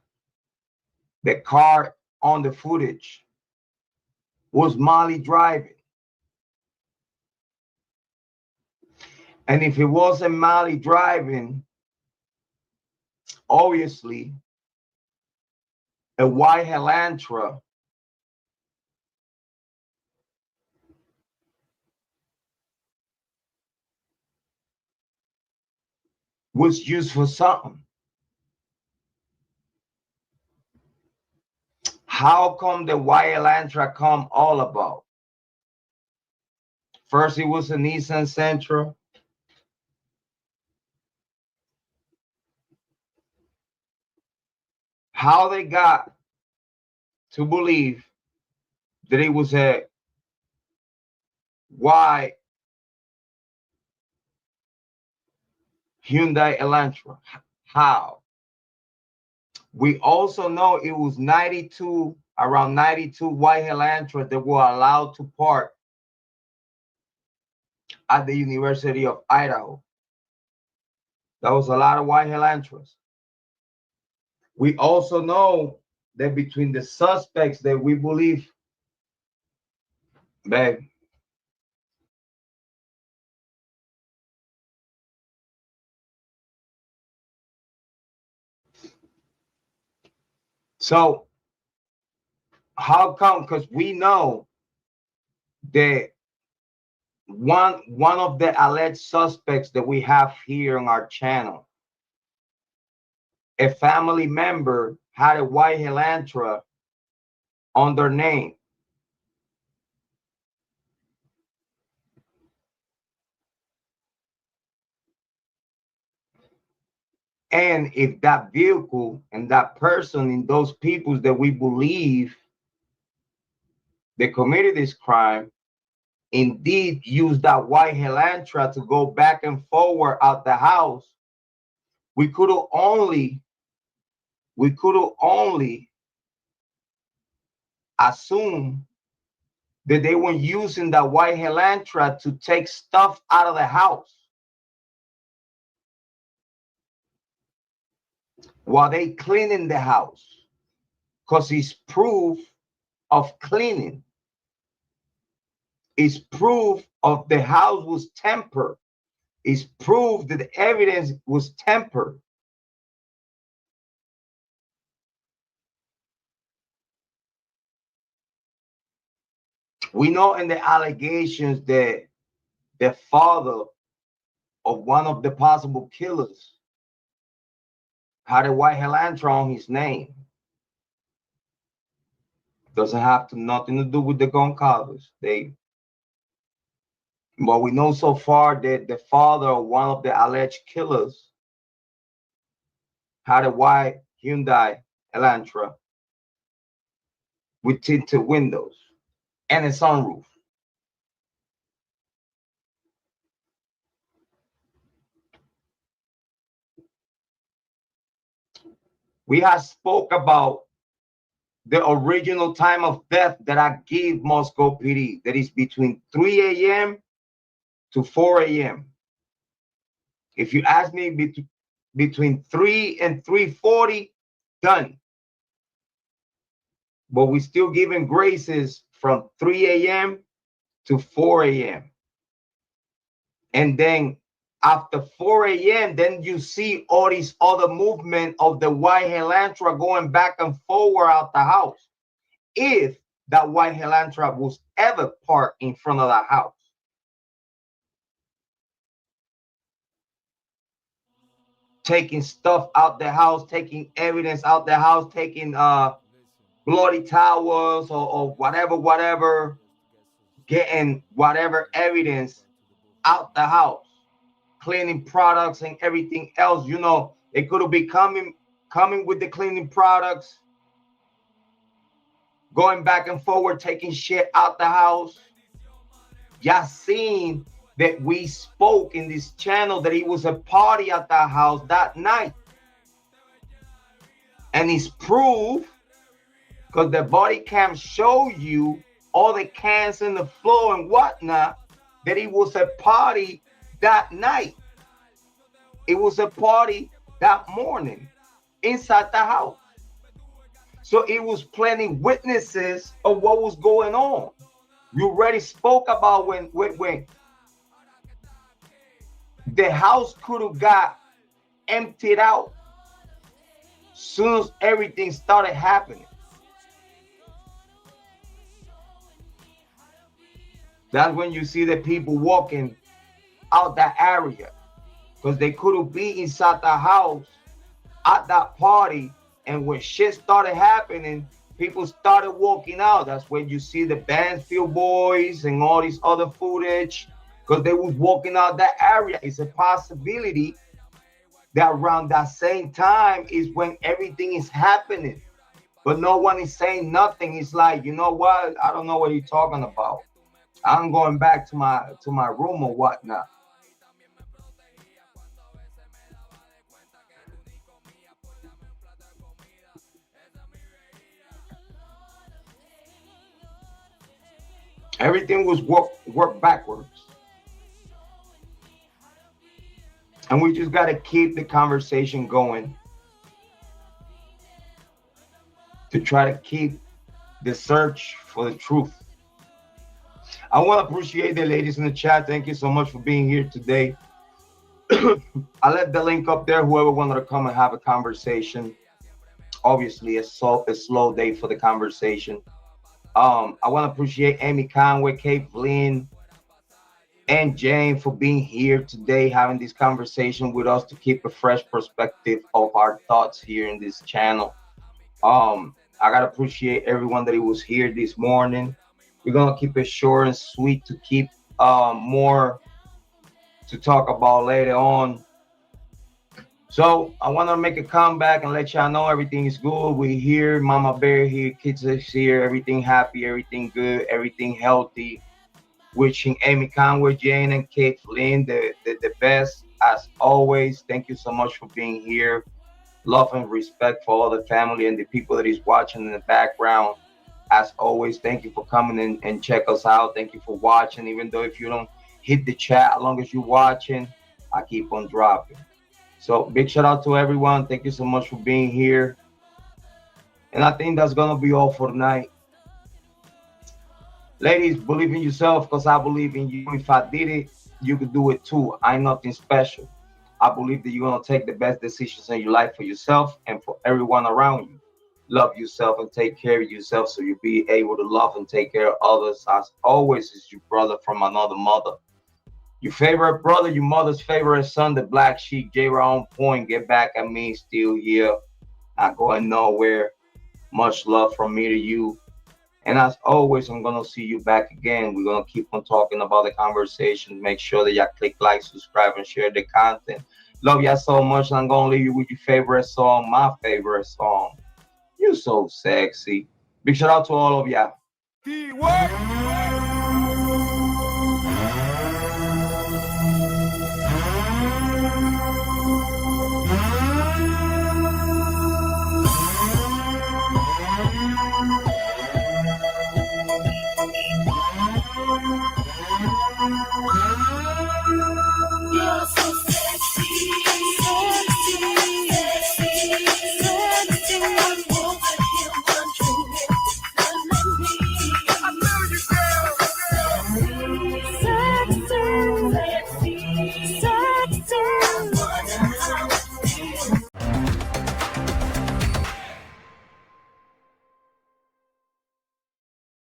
the car on the footage, was Molly driving. And if it wasn't Molly driving, obviously, a white Elantra was used for something. How come the white Elantra come all about? First, it was a Nissan Sentra. How they got to believe that it was a white Hyundai Elantra? How? We also know it was 92, around 92 white Elantras that were allowed to park at the University of Idaho. That was a lot of white Elantras. We also know that between the suspects that we believe, babe, so how come? Because we know that one of the alleged suspects that we have here on our channel, a family member had a white Elantra on their name. And if that vehicle and that person and those people that we believe they committed this crime indeed used that white Elantra to go back and forward out the house, we could have only assumed that they were using that white Elantra to take stuff out of the house while they cleaning the house, because it's proof of cleaning. It's proof of the house was tempered. It's proof that the evidence was tempered. We know in the allegations that the father of one of the possible killers had a white Elantra on his name. Doesn't have nothing to do with the Goncalves. But we know so far that the father of one of the alleged killers had a white Hyundai Elantra with tinted windows and a sunroof. We have spoke about the original time of death that I give Moscow PD, that is between 3 a.m. to 4 a.m. If you ask me between 3 and 3:40, done. But we still giving graces from 3 a.m. to 4 a.m. And then after 4 a.m., then you see all these other movement of the white Elantra going back and forward out the house. If that white Elantra was ever parked in front of the house. Taking stuff out the house, taking evidence out the house, taking bloody towels or whatever, getting whatever evidence out the house, cleaning products and everything else. You know, they could have been coming with the cleaning products, going back and forward, taking shit out the house. Y'all seen that we spoke in this channel that it was a party at the house that night. And it's proof, because the body cam show you all the cans in the floor and whatnot, that it was a party that night. It was a party that morning inside the house. So it was plenty witnesses of what was going on. You already spoke about when The house could have got emptied out soon as everything started happening. That's when you see the people walking out that area, because they couldn't be inside the house at that party. And when shit started happening, people started walking out. That's when you see the Bansfield boys and all this other footage, because they was walking out that area. It's a possibility that around that same time is when everything is happening, but no one is saying nothing. It's like, you know what? I don't know what you're talking about. I'm going back to my room or whatnot. Everything was work backwards. And we just got to keep the conversation going to try to keep the search for the truth. I want to appreciate the ladies in the chat. Thank you so much for being here today. I left the link up there. Whoever wanted to come and have a conversation. Obviously, a slow day for the conversation. I want to appreciate Amy Conway, Kate Flynn, and Jane for being here today, having this conversation with us to keep a fresh perspective of our thoughts here in this channel. I gotta appreciate everyone that was here this morning. We're gonna keep it short and sweet to keep more to talk about later on. So I want to make a comeback and let y'all know everything is good. We're here, Mama Bear here, kids is here, everything happy, everything good, everything healthy. Wishing Amy Conway, Jane, and Kate Flynn the best as always. Thank you so much for being here. Love and respect for all the family and the people that is watching in the background. As always, thank you for coming in and check us out. Thank you for watching. Even though if you don't hit the chat, as long as you're watching, I keep on dropping. So big shout out to everyone. Thank you so much for being here. And I think that's going to be all for tonight. Ladies, believe in yourself because I believe in you. If I did it, you could do it too. I'm nothing special. I believe that you're going to take the best decisions in your life for yourself and for everyone around you. Love yourself and take care of yourself so you'll be able to love and take care of others. As always, is your brother from another mother. Your favorite brother, your mother's favorite son, the black sheep, Jrod on point. Get back at me, still here. Not going nowhere. Much love from me to you. And as always, I'm going to see you back again. We're going to keep on talking about the conversation. Make sure that y'all click like, subscribe, and share the content. Love y'all so much. And I'm going to leave you with your favorite song, my favorite song. You so sexy. Big shout out to all of y'all. You're so sexy, sexy, sexy, sexy. One more than him, one true. Let me. I know you, girl. Sexy, sexy, sexy.